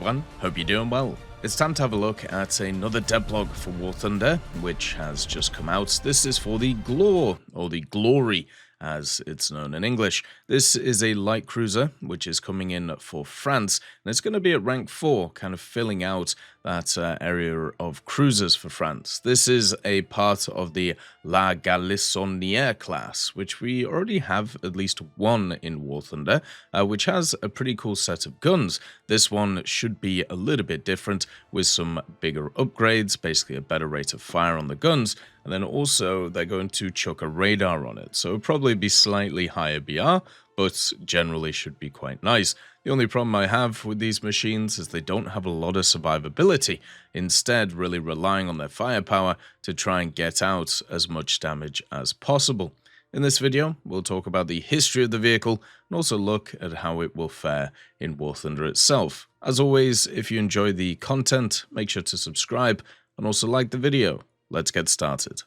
everyone, hope you're doing well. It's time to have a look at another devblog for War Thunder, which has just come out. This is for the Gloire, or the Glory, as it's known in English. This is a light cruiser, which is coming in for France, and it's going to be at rank 4, kind of filling out that area of cruisers for France. This is a part of the Galissonnière-class, which we already have at least one in War Thunder, which has a pretty cool set of guns. This one should be a little bit different, with some bigger upgrades, basically a better rate of fire on the guns, and then also they're going to chuck a radar on it, so it'll probably be slightly higher BR, but generally should be quite nice. The only problem I have with these machines is they don't have a lot of survivability, instead really relying on their firepower to try and get out as much damage as possible. In this video, we'll talk about the history of the vehicle and also look at how it will fare in War Thunder itself. As always, if you enjoy the content, make sure to subscribe and also like the video. Let's get started.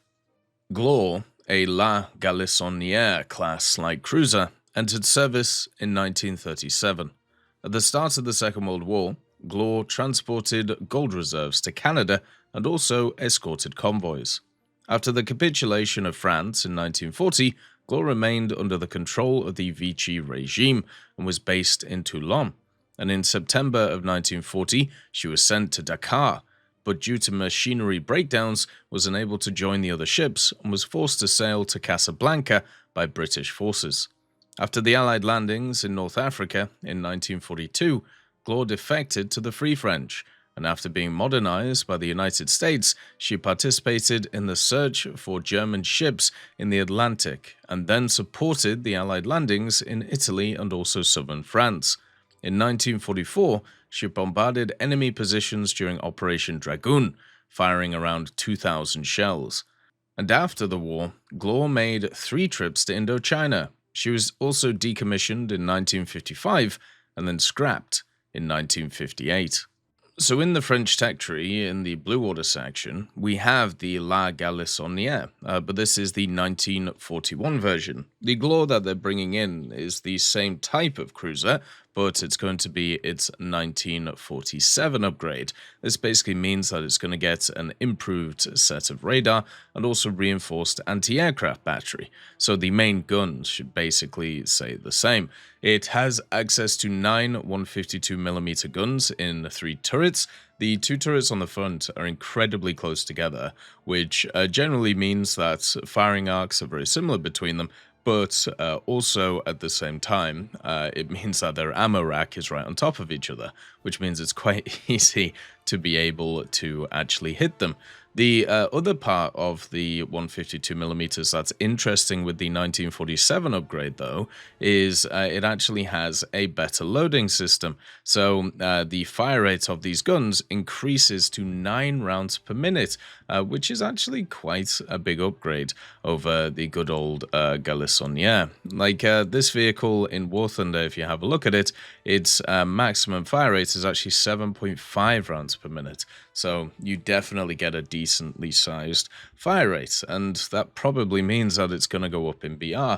Gloire, a Galissonnière-class light cruiser, entered service in 1937. At the start of the Second World War, Gloire transported gold reserves to Canada and also escorted convoys. After the capitulation of France in 1940, Gloire remained under the control of the Vichy regime and was based in Toulon. And in September of 1940, she was sent to Dakar, but due to machinery breakdowns, was unable to join the other ships and was forced to sail to Casablanca by British forces. After the Allied landings in North Africa in 1942, Gloire defected to the Free French, and after being modernized by the United States, she participated in the search for German ships in the Atlantic, and then supported the Allied landings in Italy and also southern France. In 1944, she bombarded enemy positions during Operation Dragoon, firing around 2,000 shells. And after the war, Gloire made 3 trips to Indochina. She was also decommissioned in 1955 and then scrapped in 1958. So in the French tech tree, in the Blue Water section, we have the Galissonnière, but this is the 1941 version. The Gloire that they're bringing in is the same type of cruiser, but it's going to be its 1947 upgrade. This basically means that it's going to get an improved set of radar and also reinforced anti-aircraft battery. So the main guns should basically say the same. It has access to 9 152mm guns in 3 turrets. The 2 turrets on the front are incredibly close together, which generally means that firing arcs are very similar between them, but also at the same time, it means that their ammo rack is right on top of each other, which means it's quite easy to be able to actually hit them. The other part of the 152mm that's interesting with the 1947 upgrade, though, is it actually has a better loading system. So the fire rate of these guns increases to 9 rounds per minute, which is actually quite a big upgrade over the good old Galissonnière. Like this vehicle in War Thunder, if you have a look at it, its maximum fire rate is actually 7.5 rounds per minute. So you definitely get a decently sized fire rate, and that probably means that it's going to go up in BR,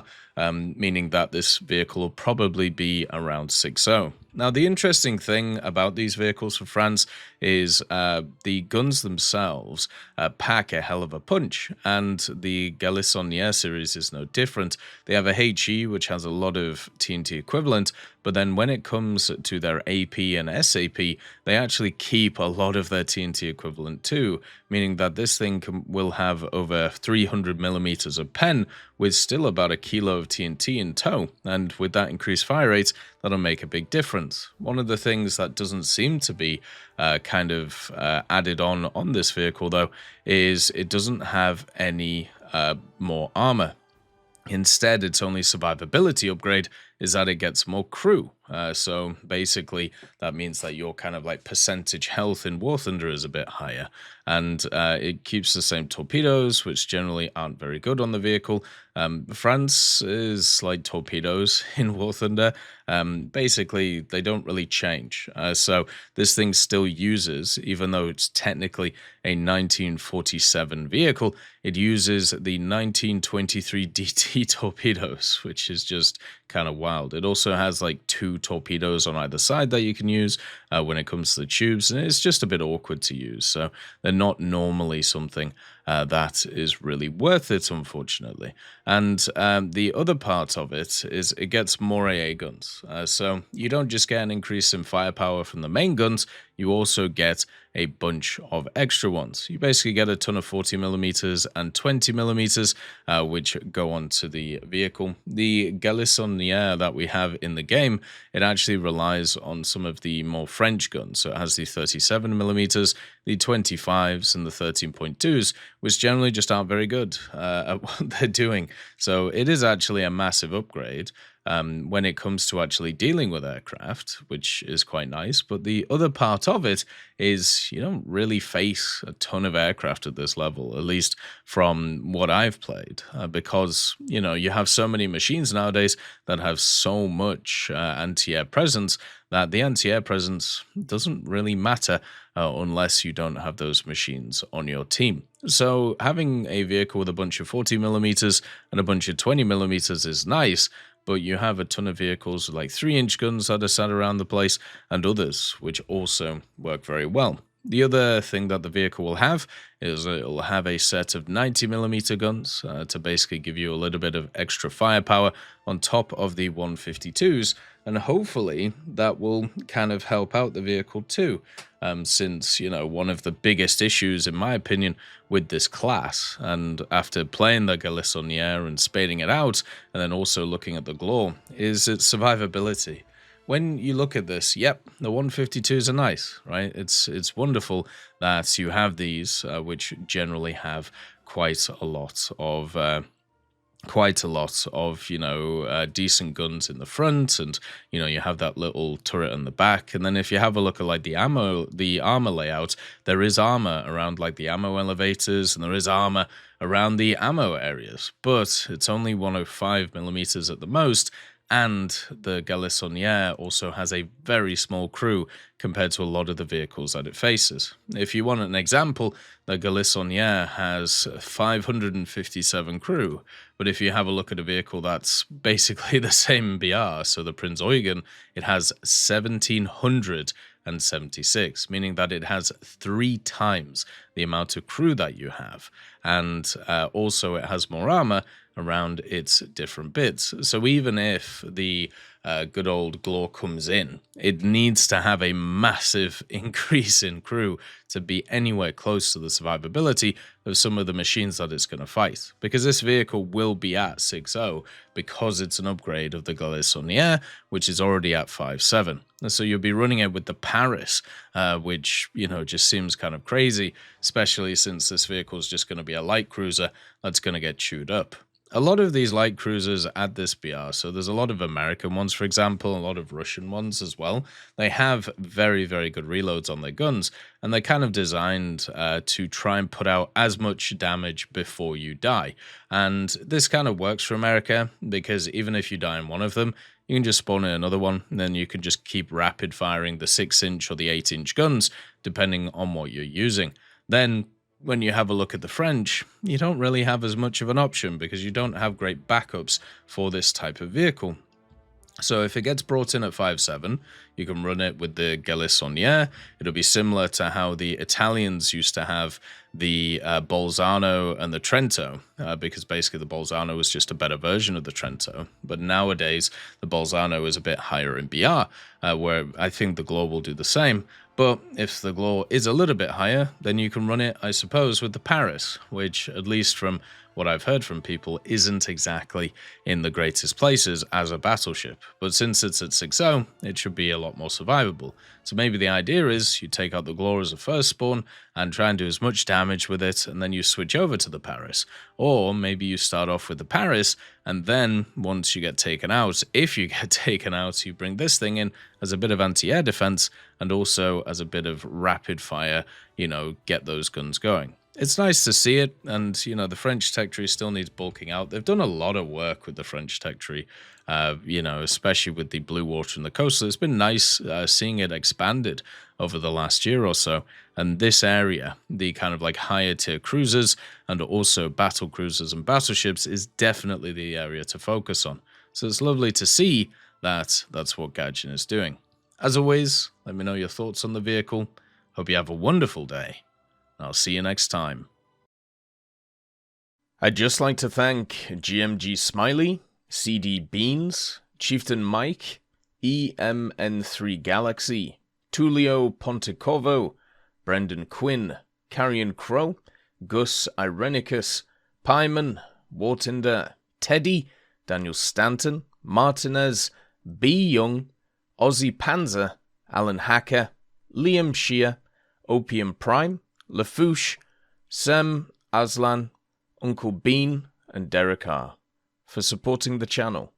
meaning that this vehicle will probably be around 6.0. Now, the interesting thing about these vehicles for France is the guns themselves pack a hell of a punch, and the Galissonnière series is no different. They have a HE, which has a lot of TNT equivalent, but then when it comes to their AP and SAP, they actually keep a lot of their TNT equivalent too, meaning that this thing will have over 300mm of pen with still about 1 kilo of TNT in tow, and with that increased fire rate, that'll make a big difference. One of the things that doesn't seem to be added on this vehicle, though, is it doesn't have any more armor. Instead, its only survivability upgrade is that it gets more crew. So basically, that means that your kind of like percentage health in War Thunder is a bit higher. And it keeps the same torpedoes, which generally aren't very good on the vehicle. France is like torpedoes in War Thunder. Basically, they don't really change. So this thing still uses, even though it's technically a 1947 vehicle, it uses the 1923 DT torpedoes, which is just kind of wild. It also has like 2 torpedoes on either side that you can use when it comes to the tubes, and it's just a bit awkward to use. So they're not normally something that is really worth it, unfortunately. And the other part of it is it gets more AA guns. So you don't just get an increase in firepower from the main guns, you also get a bunch of extra ones. You basically get a ton of 40mm and 20mm, which go onto the vehicle. The Galissonnière that we have in the game, it actually relies on some of the more French guns. So it has the 37mm, the 25s, and the 13.2s, which generally just aren't very good at what they're doing. So it is actually a massive upgrade when it comes to actually dealing with aircraft, which is quite nice. But the other part of it is you don't really face a ton of aircraft at this level, at least from what I've played, because, you know, you have so many machines nowadays that have so much anti-air presence that the anti-air presence doesn't really matter unless you don't have those machines on your team. So having a vehicle with a bunch of 40mm and a bunch of 20mm is nice, but you have a ton of vehicles with like 3-inch guns that are sat around the place and others which also work very well. The other thing that the vehicle will have is it'll have a set of 90mm guns to basically give you a little bit of extra firepower on top of the 152s, and hopefully that will kind of help out the vehicle too, since, you know, one of the biggest issues, in my opinion, with this class, and after playing the Galissonnière and spading it out, and then also looking at the Gloire, is its survivability. When you look at this, yep, the 152s are nice, right? It's wonderful that you have these, which generally have quite a lot of you know, decent guns in the front, and, you know, you have that little turret in the back. And then if you have a look at like the armor layout, there is armor around like the ammo elevators, and there is armor around the ammo areas, but it's only 105mm at the most. And the Galissonnière also has a very small crew compared to a lot of the vehicles that it faces. If you want an example, the Galissonnière has 557 crew, but if you have a look at a vehicle that's basically the same BR, so the Prinz Eugen, it has 1,776, meaning that it has 3 times the amount of crew that you have. And also it has more armor around its different bits. So even if the good old Gloire comes in, it needs to have a massive increase in crew to be anywhere close to the survivability of some of the machines that it's going to fight. Because this vehicle will be at 6.0 because it's an upgrade of the Galissonnière, which is already at 5.7. And so you'll be running it with the Paris, which, you know, just seems kind of crazy, especially since this vehicle is just going to be a light cruiser that's going to get chewed up. A lot of these light cruisers at this BR, so there's a lot of American ones, for example, a lot of Russian ones as well. They have very, very good reloads on their guns, and they're kind of designed to try and put out as much damage before you die. And this kind of works for America, because even if you die in one of them, you can just spawn in another one, and then you can just keep rapid firing the 6-inch or the 8-inch guns, depending on what you're using. Then when you have a look at the French, you don't really have as much of an option because you don't have great backups for this type of vehicle. So if it gets brought in at 5.7, you can run it with the Galissonnière. It'll be similar to how the Italians used to have the Bolzano and the Trento, because basically the Bolzano was just a better version of the Trento. But nowadays, the Bolzano is a bit higher in BR, where I think the Gloire will do the same. But if the Gloire is a little bit higher, then you can run it, I suppose, with the Paris, which, at least from what I've heard from people, isn't exactly in the greatest places as a battleship. But since it's at 6.0, it should be a lot more survivable. So maybe the idea is you take out the Gloire as a first spawn and try and do as much damage with it, and then you switch over to the Paris. Or maybe you start off with the Paris, and then once you get taken out, if you get taken out, you bring this thing in as a bit of anti-air defense and also as a bit of rapid fire, you know, get those guns going. It's nice to see it, and, you know, the French tech tree still needs bulking out. They've done a lot of work with the French tech tree, you know, especially with the Blue Water and the Coastal. It's been nice seeing it expanded over the last year or so. And this area, the kind of like higher tier cruisers and also battle cruisers and battleships, is definitely the area to focus on. So it's lovely to see That's what Gaijin is doing. As always, let me know your thoughts on the vehicle. Hope you have a wonderful day. I'll see you next time. I'd just like to thank GMG Smiley, CD Beans, Chieftain Mike, EMN3 Galaxy, Tulio Pontecovo, Brendan Quinn, Carrion Crow, Gus Irenicus, Pyman, Wartinder, Teddy, Daniel Stanton, Martinez, B. Young, Ozzy Panzer, Alan Hacker, Liam Shear, Opium Prime, Lafouche, Sem Aslan, Uncle Bean, and Derek R. for supporting the channel.